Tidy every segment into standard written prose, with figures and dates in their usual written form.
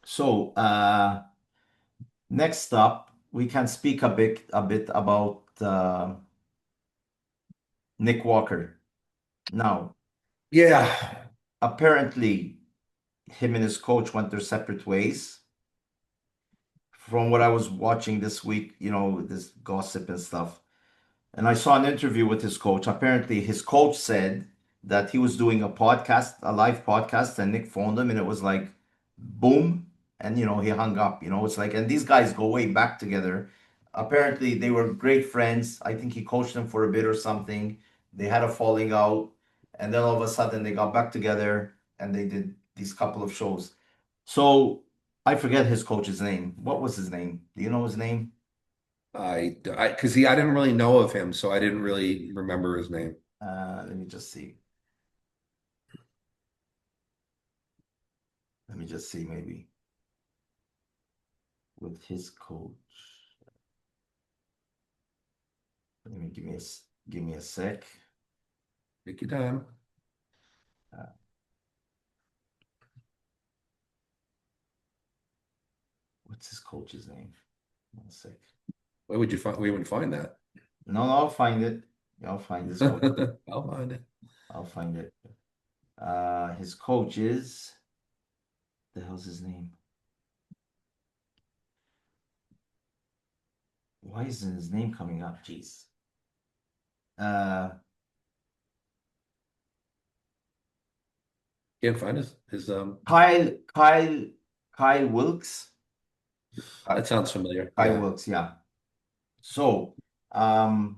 So, next up, we can speak a bit about Nick Walker. Now, Yeah. apparently, him and his coach went their separate ways. From what I was watching this week, this gossip and stuff. And I saw an interview with his coach. Apparently, his coach said that he was doing a podcast, a live podcast, and Nick phoned him, and it was like, boom, and he hung up. It's like, and these guys go way back together. Apparently, they were great friends. I think he coached them for a bit or something. They had a falling out, and then all of a sudden they got back together and they did these couple of shows. So I forget his coach's name. What was his name? Do you know his name? Because I didn't really know of him, so I didn't really remember his name. Let me just see. Let me just see, maybe with his coach. Let me give me a sec. Take your time. Uh, what's his coach's name? One sec. Where would you find? We would find that. No, no, I'll find it. I'll find his coach. I'll find it. I'll find it. His coach is the hell's his name? Why isn't his name coming up? Jeez. Uh, Can't find his. Kyle, Kyle, Kyle Wilkes. That sounds familiar. Kyle Yeah. Wilkes, yeah. So, um,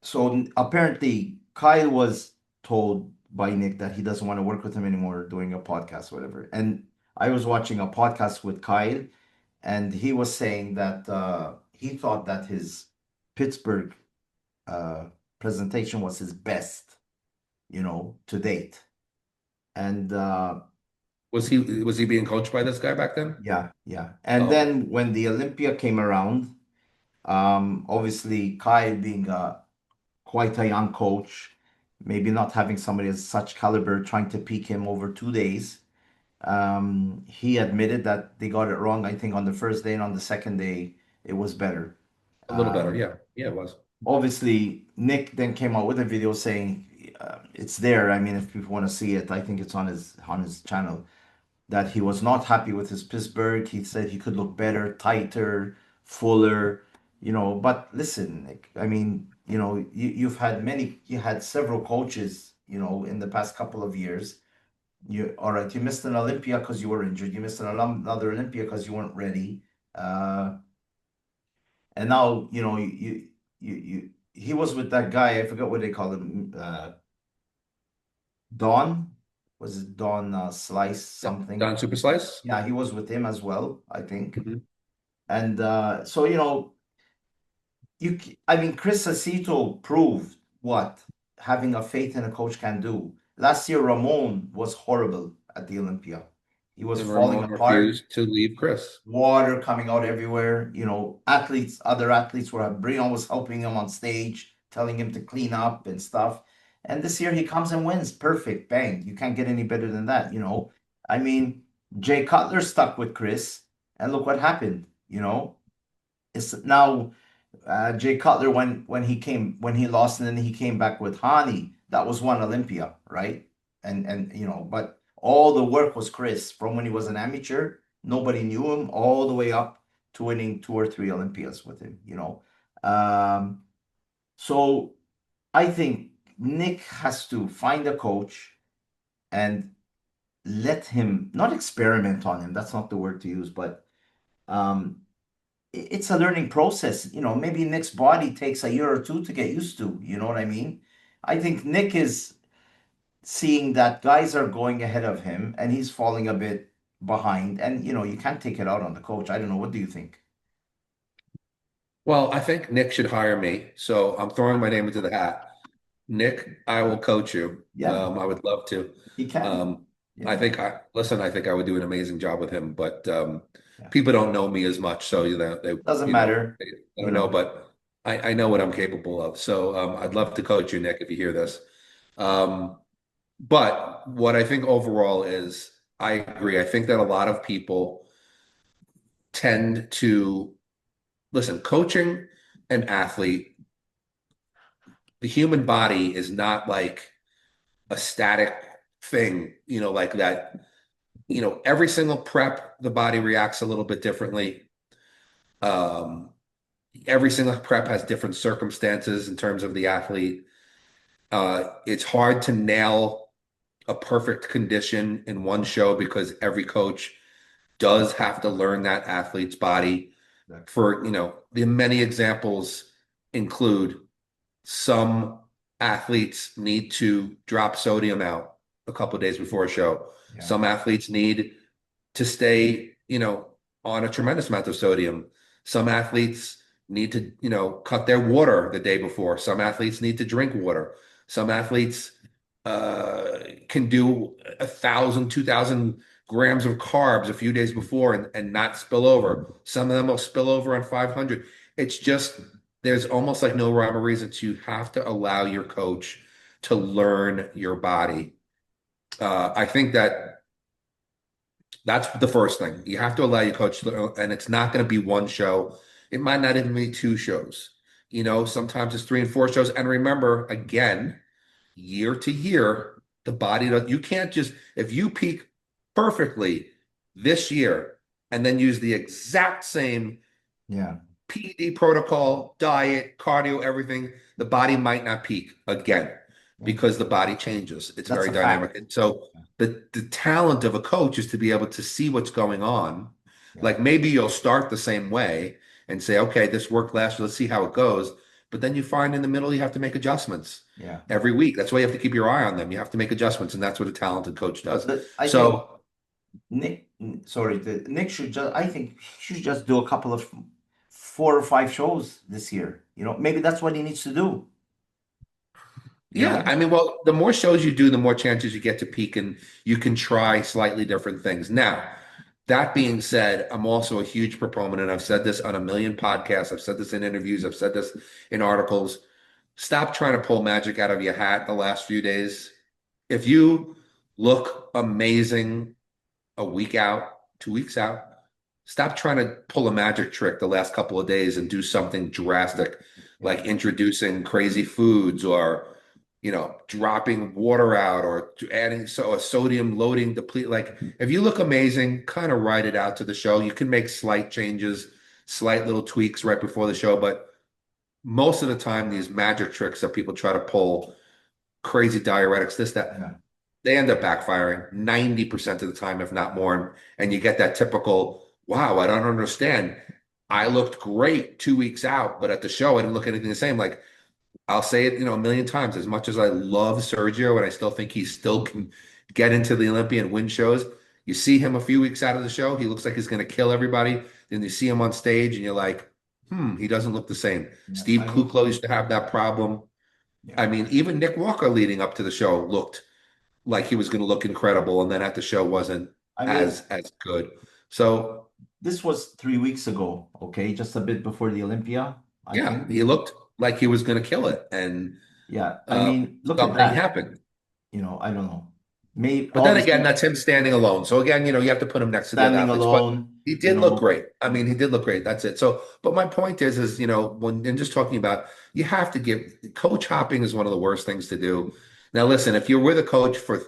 So apparently, Kyle was told by Nick that he doesn't want to work with him anymore doing a podcast, whatever. And I was watching a podcast with Kyle, and he was saying that he thought that his Pittsburgh uh, presentation was his best, to date. And Was he being coached by this guy back then? yeah, yeah. And Oh, then when the Olympia came around, obviously Kyle being quite a young coach, maybe not having somebody of such caliber trying to peak him over 2 days. He admitted that they got it wrong, I think, on the first day, and on the second day, it was better. a little better. Um, Yeah. Yeah, it was. Obviously, Nick then came out with a video saying it's there. I mean, if people want to see it, I think it's on his channel that he was not happy with his Pittsburgh. He said he could look better, tighter, fuller, But listen, Nick, I mean, you had several coaches, in the past couple of years. All right, you missed an Olympia because you were injured. You missed another Olympia because you weren't ready. Uh, and now, he was with that guy. I forgot what they call him. Don, was it Don Slice something? Don Super Slice? Yeah, he was with him as well, I think. Mhm. And so, I mean, Chris Aceto proved what having a faith in a coach can do. Last year, Ramon was horrible at the Olympia. He was And falling Ramon apart, refused to leave Chris. water coming out everywhere. Other athletes were, Brion was helping him on stage, telling him to clean up and stuff. And this year he comes and wins. Perfect. Bang. You can't get any better than that. I mean, Jay Cutler stuck with Chris, and look what happened. It's now Jay Cutler when he lost and then he came back with Hani. That was one Olympia, right? And but all the work was Chris from when he was an amateur. Nobody knew him all the way up to winning two or three Olympias with him. Um, so I think Nick has to find a coach and let him not experiment on him. That's not the word to use, but um, it's a learning process. Maybe Nick's body takes a year or two to get used to. You know what I mean? I think Nick is seeing that guys are going ahead of him and he's falling a bit behind. And, you can't take it out on the coach. I don't know. What do you think? Well, I think Nick should hire me. So I'm throwing my name into the hat. Nick, I will coach you. Yeah, I would love to. he can. Um, I Yeah. think I think I would do an amazing job with him, but Yeah. people don't know me as much, so Doesn't matter. they You don't know, know, but I know what I'm capable of. So I'd love to coach you, Nick, if you hear this. But what I think overall is I agree. I think that a lot of people tend to listen, coaching an athlete, the human body is not like a static thing, like that. Every single prep, the body reacts a little bit differently. Um, every single prep has different circumstances in terms of the athlete. It's hard to nail a perfect condition in one show because every coach does have to learn that athlete's body. For, the many examples include some athletes need to drop sodium out a couple of days before a show. Yeah. Some athletes need to stay, on a tremendous amount of sodium. Some athletes need to, cut their water the day before. Some athletes need to drink water. Some athletes can do 1,000, 2,000 grams of carbs a few days before and not spill over. Some of them will spill over on 500. It's just, there's almost like no rhyme or reason. You have to allow your coach to learn your body. I think that's the first thing. You have to allow your coach to, and it's not going to be one show. It might not even be two shows. Sometimes it's 3 and 4 shows. And remember, again, year to year, the body, you can't just, if you peak perfectly this year and then use the exact same Yeah. PED protocol, diet, cardio, everything, the body might not peak again Yeah. because the body changes. It's That's very a dynamic. fact. And so the talent of a coach is to be able to see what's going on. Yeah. Like maybe you'll start the same way and say, okay, this worked last year, let's see how it goes. But then you find in the middle you have to make adjustments Yeah. every week. That's why you have to keep your eye on them. You have to make adjustments, and that's what a talented coach does. I think So Nick should just, I think he should just do a couple of 4 or 5 shows this year. Maybe that's what he needs to do, you yeah, know? I mean, well, the more shows you do, the more chances you get to peak and you can try slightly different things. Now, that being said, I'm also a huge proponent, and I've said this on a million podcasts, I've said this in interviews, I've said this in articles. Stop trying to pull magic out of your hat the last few days. If you look amazing a week out, 2 weeks out, stop trying to pull a magic trick the last couple of days and do something drastic, Yeah. like introducing crazy foods or dropping water out or adding a sodium loading deplete. Like if you look amazing, kind of ride it out to the show. You can make slight changes, slight little tweaks right before the show, but most of the time, these magic tricks that people try to pull, crazy diuretics, this, that, Yeah. they end up backfiring 90% of the time, if not more. And you get that typical, wow, I don't understand. I looked great 2 weeks out, but at the show, I didn't look anything the same. Like I'll say it, a million times. As much as I love Sergio, and I still think he still can get into the Olympia and win shows, you see him a few weeks out of the show, he looks like he's going to kill everybody. Then you see him on stage, and you're like, he doesn't look the same. Yeah. Steve I mean, Kuklo used to have that problem. yeah. I mean, even Nick Walker leading up to the show looked like he was going to look incredible, and then at the show wasn't I mean, as good. So this was 3 weeks ago, okay? Just a bit before the Olympia, I yeah, think. he looked like he was going to kill it, and Yeah. I mean, look at something that. happened. I don't know. Maybe But then obviously again, that's him standing alone. So again, you have to put him next to the other standing athletes. But alone, he did look great. I mean, he did look great. That's it. So, but my point is, when and just talking about, you have to give coach hopping is one of the worst things to do. Now, listen, if you're with a coach for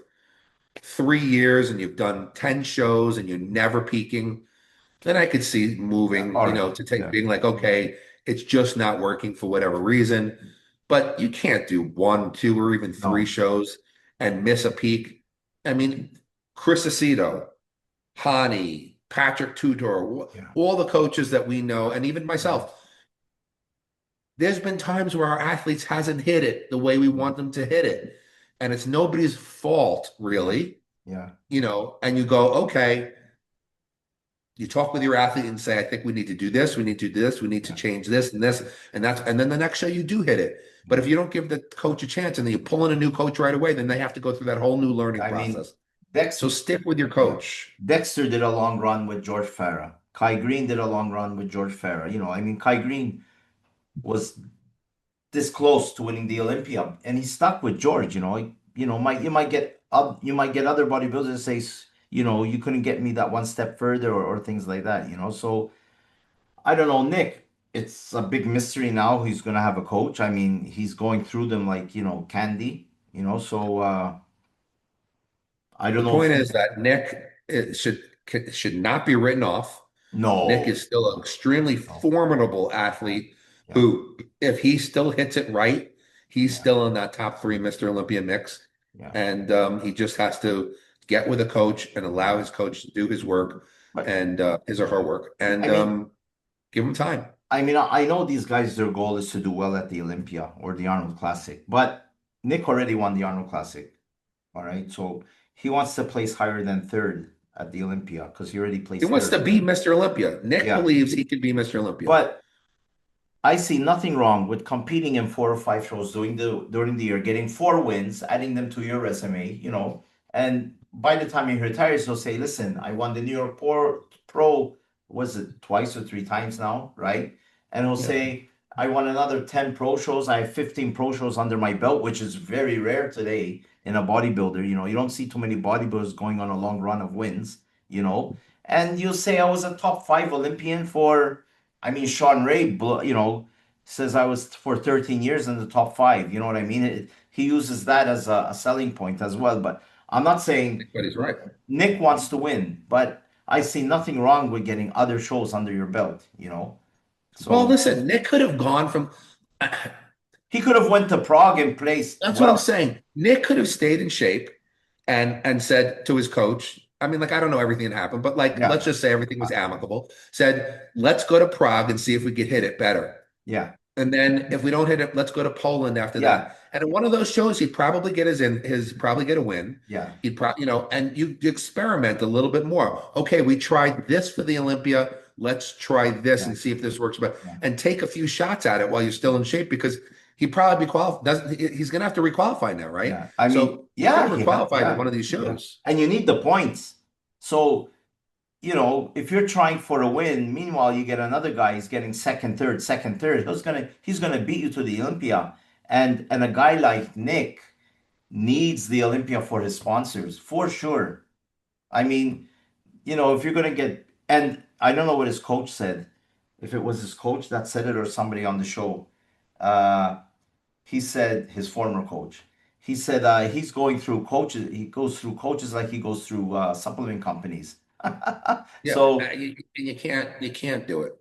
3 years and you've done 10 shows and you're never peaking, then I could see yeah, moving, all right. to take Yeah. being like, okay, it's just not working for whatever reason. But you can't do one, two, or even three No. shows and miss a peak. I mean, Chris Aceto, Hani, Patrick Tudor, Yeah. all the coaches that we know, and even Yeah. myself, there's been times where our athletes hasn't hit it the way we want them to hit it. And it's nobody's fault, Yeah. really, Yeah. and you go, okay, you talk with your athlete and say, I think we need to do this, we need to do this, we need to Yeah. change this and this, and then the next show you do hit it. But if you don't give the coach a chance and then you pull in a new coach right away, then they have to go through that whole new learning I mean, process. Dex, So stick with your yeah. coach. Dexter did a long run with George Farah. Kai Green did a long run with George Farah. I mean, Kai Green was this close to winning the Olympia, and he stuck with George. You might get other bodybuilders say you couldn't get me that one step further or things like that. So I don't know, Nick. It's a big mystery now. He's gonna have a coach. I mean, he's going through them like, candy. So I don't The know if point he, is that Nick should not be written off. Nick no, is still an extremely no, formidable athlete yeah, who, if he still hits it right, he's yeah, still in that top three Mr. Olympia mix. yeah, And he just has to get with a coach and allow yeah. his coach to do his work But and his or her work I and mean, give him time. I know these guys, their goal is to do well at the Olympia or the Arnold Classic, but Nick already won the Arnold Classic. All right. So he wants to place higher than third at the Olympia because he already He placed wants third. to be Mr. Olympia. Nick Yeah. believes he can be Mr. Olympia. But I see nothing wrong with competing in 4 or 5 shows during the year, getting 4 wins, adding them to your resume. And by the time he retires, he'll say, "Listen, I won the New York Pro, was it twice or 3 times now, right?" And he'll Yeah. say, "I won another 10 pro shows. I have 15 pro shows under my belt, which is very rare today in a bodybuilder. You don't see too many bodybuilders going on a long run of wins. And you'll say I was a top 5 Olympian for." I mean, Sean Ray, says I was for 13 years in the top five. You know what I mean? He uses that as a selling point as well. But I'm not saying But he's right. Nick wants to win, but I see nothing wrong with getting other shows under your belt. Well, So listen, Nick could have gone from. he could have went to Prague and placed That's what I'm well. saying. Nick could have stayed in shape and said to his coach, I mean, like, I don't know everything that happened, but like, Yeah, let's just say everything uh, was amicable. Said, let's go to Prague and see if we could hit it better. yeah, And then if we don't hit it, let's go to Poland after yeah, that. And in one of those shows, he'd probably get his probably get a win. yeah, He'd probably, and you experiment a little bit more. Okay, we tried this for the Olympia. Let's try this yeah, and see if this works. But yeah, and take a few shots at it while you're still in shape because he'd probably be qualified. Doesn't he's going to have to requalify now, right? yeah. I mean, So he's going yeah, to requalify to yeah, one of these yeah. shows. And you need the points. So if you're trying for a win, meanwhile you get another guy, he's getting second, third. He's gonna beat you to the Olympia. And a guy like Nick needs the Olympia for his sponsors, for sure. I mean, if you're gonna get and I don't know what his coach said, if it was his coach that said it or somebody on the show. Uh he said his former coach. He said he's going through coaches, he goes through coaches like he goes through supplement companies. Yeah, So you can't do it.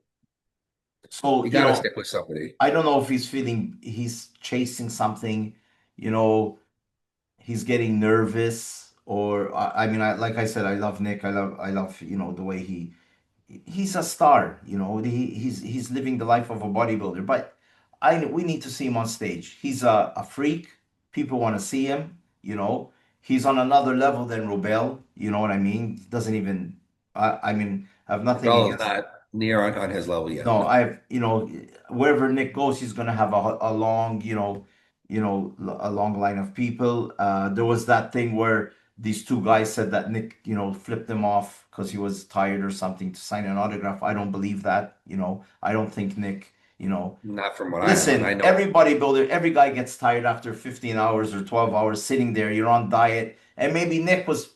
So, You got to stick with somebody. I don't know if he's chasing something, you know, he's getting nervous or I mean, like I said, I love Nick. I love, the way he's a star, he's living the life of a bodybuilder, but we need to see him on stage. He's a freak. People want to see him. He's on another level than Robel, you know what I mean? Doesn't even, I mean, I have nothing Bell is against. not near on his level yet. No, No. wherever Nick goes, he's gonna have a long, a long line of people. There was that thing where these two guys said that Nick, flipped them off because he was tired or something to sign an autograph. I don't believe that. I don't think Nick. Not from what I know, and I Listen, know. every bodybuilder, every guy gets tired after 15 hours or 12 hours sitting there. You're on diet, and maybe Nick was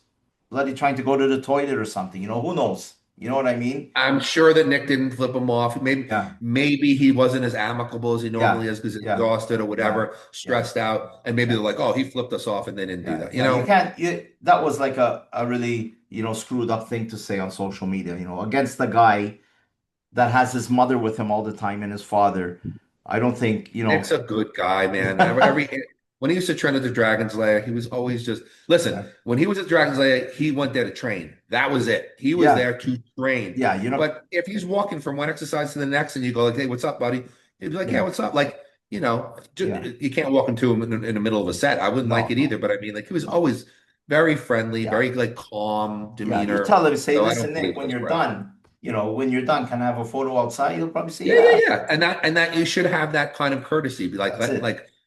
bloody trying to go to the toilet or something. Who knows? You know what I mean? I'm sure that Nick didn't flip him off. Maybe Yeah, maybe he wasn't as amicable as he yeah, normally is because yeah. exhausted or Yeah, whatever, yeah, stressed out, and maybe yeah, they're like, "Oh, he flipped us off," and they didn't do yeah, that. yeah. You can't. That was like a really screwed up thing to say on social media. Against the guy that has his mother with him all the time and his father. I don't think. Nick's a good guy, man. Every when he used to train at the Dragon's Lair, he was always just listen. Yeah, When he was at Dragon's Lair, he went there to train. That was it. He was yeah, there to train. yeah. But if he's walking from one exercise to the next, and you go like, "Hey, what's up, buddy?" He'd be like, "Yeah, Yeah, what's up?" Like, yeah. you can't walk into him in the middle of a set. I wouldn't like No, it no, either. But I mean, like, he was no. always very friendly, Yeah, very like calm yeah. You demeanor. tell him, say, So I listen, don't Nick, believe when those you're crap. done, can I have a photo outside? He'll probably say, Yeah, yeah, yeah. yeah. And that you should have that kind of courtesy. Be like, That's it.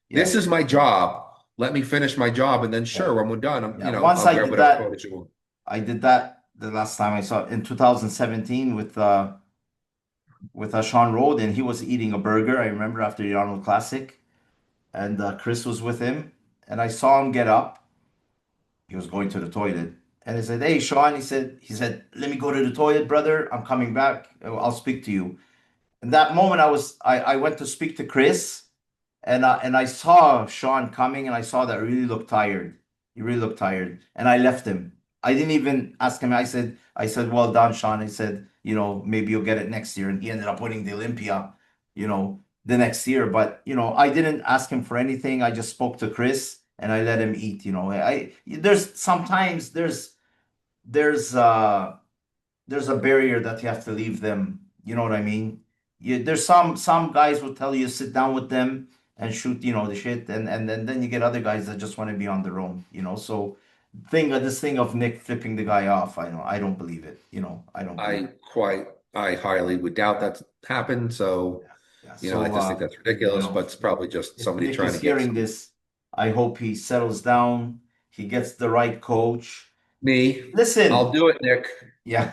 this Yeah, is my job. Let me finish my job, and then yeah, sure, when we're done, yeah. Once I'll I grab did whatever that, photos you want. I did that the last time I saw in 2017 with Sean Rode, and he was eating a burger. I remember after the Arnold Classic, and Chris was with him, and I saw him get up. He was going to the toilet, And I said, "Hey, Sean," he said, "Let me go to the toilet, brother. I'm coming back. I'll speak to you." In that moment, I went to speak to Chris, and I saw Sean coming, and I saw that he really looked tired. He really looked tired, and I left him. I didn't even ask him. I said, "Well done, Sean." I said, "Maybe you'll get it next year." And he ended up winning the Olympia, the next year. But I didn't ask him for anything. I just spoke to Chris, and I let him eat. There's sometimes there's uh there's a barrier that you have to leave them. You know what I mean? There's some guys will tell you sit down with them and shoot, the shit, and then you get other guys that just want to be on their own. So this thing of Nick flipping the guy off, I don't believe it. I don't believe I it. quite, I highly would doubt that's happened. So, Yeah, yeah. I So just think that's ridiculous, but it's probably just if somebody Nick trying is to get hearing this, I hope he settles down. He gets the right coach. me. I'll Listen, do it, Nick. yeah.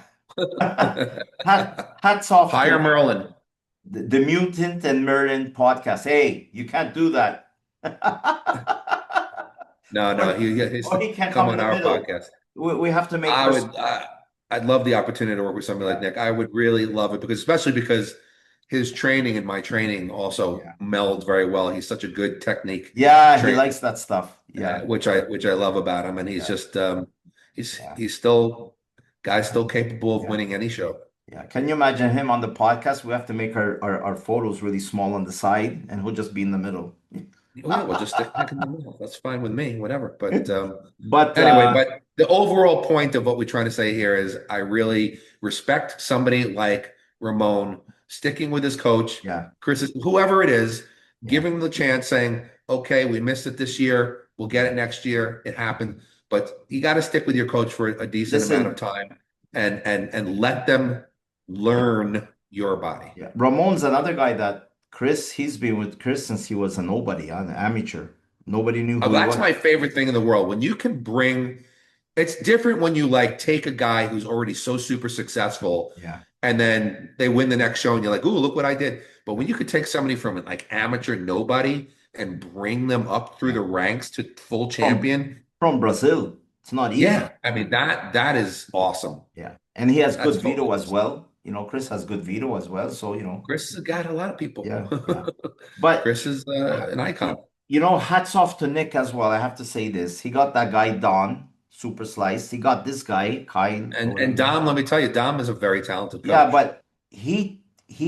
Hats off to Hire Merlin. the Mutant and Merlin podcast. Hey, you can't do that. No, or, no, he's or to he can come come in on the our middle. podcast. We have to make I res- would, I'd love the opportunity to work with somebody like Yeah, Nick. I would really love it because, especially because his training and my training also yeah, meld very well. He's such a good technique yeah. He trainer, likes that stuff. Yeah, which I love about him, and he's yeah, just he's yeah, he's still guy's still capable of yeah, winning any show. yeah. Can you imagine him on the podcast? We have to make our photos really small on the side, and he'll just be in the middle. Oh yeah, we'll just stick Nick in the middle. That's fine with me, whatever. But But anyway, but the overall point of what we're trying to say here is I really respect somebody like Ramon sticking with his coach, yeah, Chris, whoever it is, yeah, giving him the chance, saying, "Okay, we missed it this year. We'll get yeah. it next year. It happened." But you got to stick with your coach for a decent amount of Listen, time and let them learn your body. yeah. Ramon's another guy that Chris. He's been with Chris since he was a nobody, an amateur. Nobody knew Oh, who he that's was. my favorite thing in the world. When you can bring, it's different when you like take a guy who's already so super successful Yeah. and then they win the next show and you're like, ooh, look what I did. But when you could take somebody from like amateur nobody and bring them up through Yeah. the ranks to full From champion, from Brazil. It's not easy. yeah, I mean that is awesome. Yeah. And he has That's good totally veto as awesome. well. Chris has good veto as well. So, Chris has got a lot of people. yeah, yeah. But Chris is an icon. hats off to Nick as well. I have to say this. He got that guy Don, super slice. He got this guy, Kyle, or And whatever. Dom, let me tell you, Dom is a very talented Yeah, coach. but he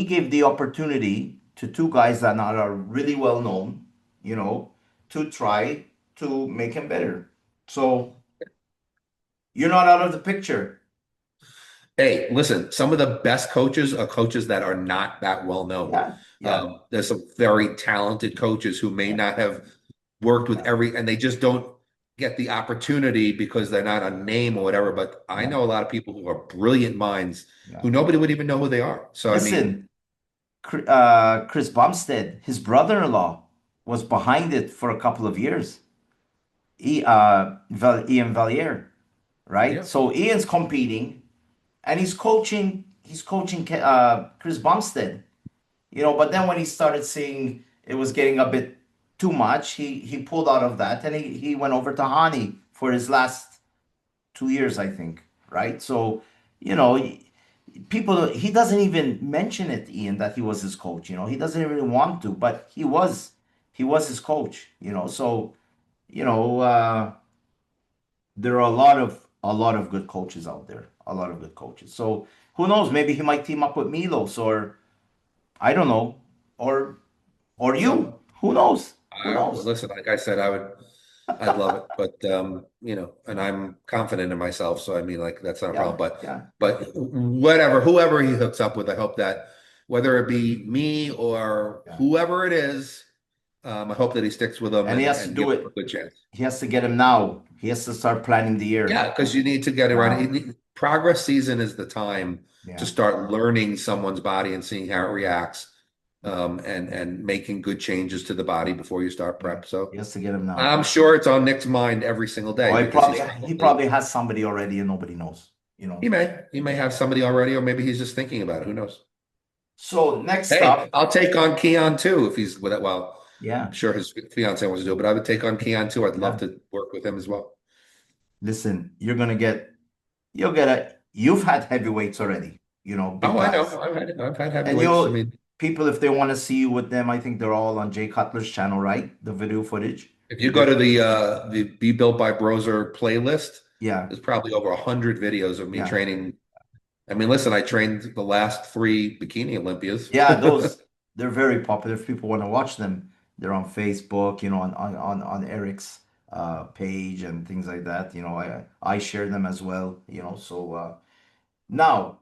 gave the opportunity to two guys that are really well known, you know, to try to make him better. So you're not out of the picture. Hey, listen, some of the best coaches are coaches that are not that well known. Yeah, yeah, There's some very talented coaches who may yeah, not have worked with yeah, and they just don't get the opportunity because they're not a name or whatever. But I yeah, know a lot of people who are brilliant minds yeah. who nobody would even know who they are. So, I mean, Listen, Chris Bumstead, his brother-in-law, was behind it for a couple of years. Ian Valier, right? yeah, So Ian's competing, and he's coaching. He's coaching Chris Bumstead. But then when he started seeing it was getting a bit too much, he pulled out of that, and he went over to Hani for his last 2 years, I think, right? So, you know, people, he doesn't even mention it, Ian, that he was his coach. He doesn't really want to, but he was his coach. So, you know, there are a lot of good coaches out there, a lot of good coaches. So who knows? Maybe he might team up with Milos, or I don't know, or you. well, Who knows? Who well, knows? listen, like I said, I'd love it, but and I'm confident in myself, so I mean, like that's not a Yeah, problem. But yeah, whatever, whoever he hooks up with, I hope that whether it be me or yeah. whoever it is, I hope that he sticks with them And he has to and do gives them a it. good chance. He has to get him now. He has to start planning the year Yeah, because you need to get it right. now. Progress season is the time to Yeah, start learning someone's body and seeing how it reacts, and making good changes to the body before you start yeah. prep. So. He has to get him now. I'm sure it's on Nick's mind every single day Or he because probably he's he probably probably has somebody already and nobody knows. he may have somebody already, or maybe he's just thinking about it. Who knows? So next Hey, up, I'll take on Keon too if he's with it. Well, I'm yeah, sure his fiance wants to do it, but I would take on Keon too. I'd love yeah. to work with him as well. Listen, you've had heavyweights already, big Oh, I know. guys. I've had And heavyweights. I mean, people, if they want to see you with them, I think they're all on Jay Cutler's channel, right? The video footage. if you go to They're, the Be Built by Broser playlist, yeah, there's probably over 100 videos of me yeah. training. I mean, listen, I trained the last three bikini Olympias. Yeah, those they're very popular. If people want to watch them, they're on Facebook, on Eric's page and things like that. I share them as well, so now